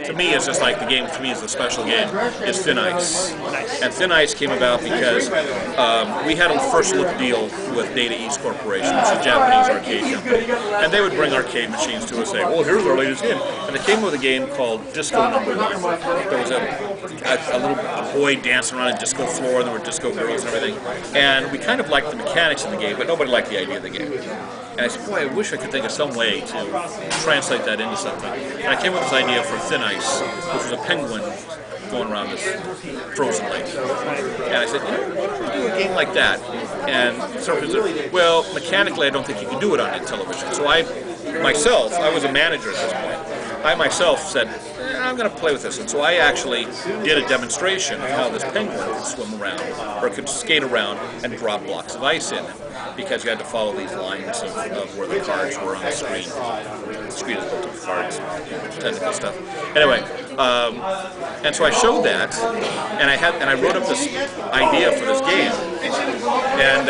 to me is just like the game. To me is the special game. Is Thin Ice, and Thin Ice came about because we had a first look deal with Data East Corporation, which is a Japanese arcade company, and they would bring arcade machines to us and say, "Well, here's our latest game," and they came with a game called Disco #1. There was a little boy dancing around a disco floor, and there were disco girls and everything, and we kind of liked the mechanics of the game, but nobody liked the idea of the game. And I said, boy, I wish I could think of some way to translate that into something. And I came up with this idea for Thin Ice, which was a penguin going around this frozen lake. And I said, why don't we do a game like that? And Surface said, well, mechanically, I don't think you can do it on Intellivision. So I was a manager at this point. I myself said, I'm going to play with this. And so I actually did a demonstration of how this penguin could swim around, or could skate around and drop blocks of ice in, because you had to follow these lines of where the cards were on the screen. The screen is built of cards, technical stuff. Anyway, and so I showed that, and I wrote up this idea for this game, and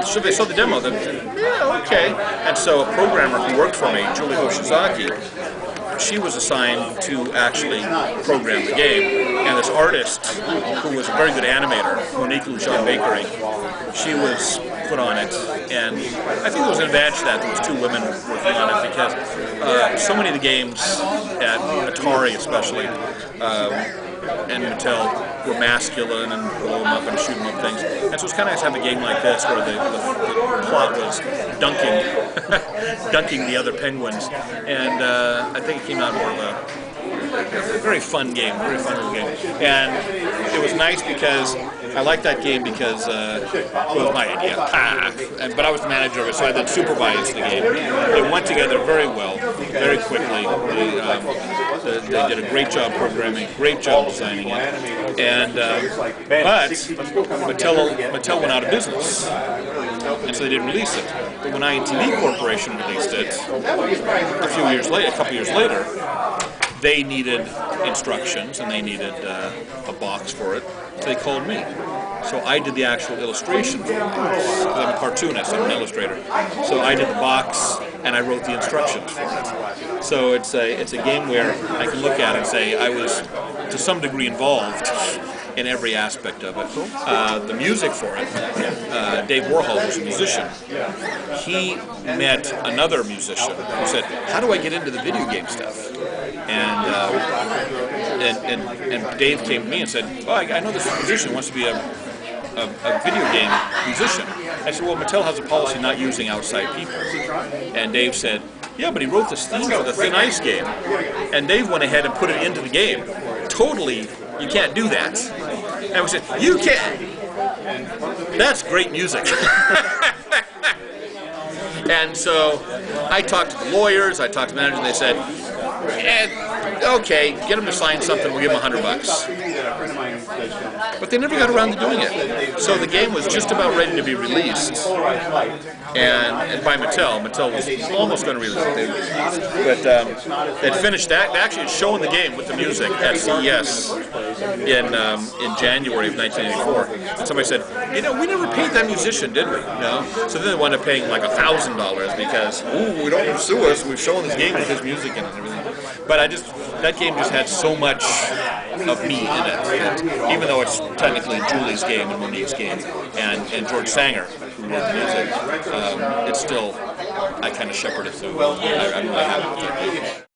so they saw the demo. Yeah, okay. And so a programmer who worked for me, Julie Hoshizaki, she was assigned to actually program the game, and this artist, who was a very good animator, Monique Lujan Bakery, she was put on it, and I think there was an advantage to that. There was two women working on it, because so many of the games at Atari especially, and Mattel, were masculine and blow them up and shoot them up things. And so it's kind of nice to have a game like this where the plot was dunking the other penguins. And I think it came out more of a very fun game, very fun little game. And it was nice because I liked that game because it was my idea. But I was the manager of it, so I then supervised the game. It went together very well, very quickly. They did a great job programming, great job designing it. And but Mattel went out of business, and so they didn't release it. But when INTV Corporation released it a couple years later, they needed instructions and they needed a box for it, so they called me. So I did the actual illustration for the box, because I'm a cartoonist, I'm an illustrator. So I did the box and I wrote the instructions for it. So it's a game where I can look at it and say I was to some degree involved in every aspect of it. The music for it, Dave Warhol, who's a musician, he met another musician who said, how do I get into the video game stuff? And Dave came to me and said, well, I know this musician wants to be a video game musician. I said, well, Mattel has a policy not using outside people. And Dave said, yeah, but he wrote this theme for the Thin Ice game. And Dave went ahead and put it into the game. Totally, you can't do that. And we said, you can! That's great music. And so I talked to the lawyers, I talked to the managers, and they said, okay, get them to sign something, we'll give them $100. But they never got around to doing it. So the game was just about ready to be released. And by Mattel was almost going to release it. But they'd finished that. They actually had shown the game with the music at CES in January of 1984. And somebody said, we never paid that musician, did we? So then they wound up paying like $1,000 because, ooh, don't sue us. We've shown this game with his music in it and everything. But that game just had so much of me in it. And even though it's technically Julie's game and Monique's game, and George Sanger, who wrote the music, it's still, I kind of shepherd it through. I'm really happy with it.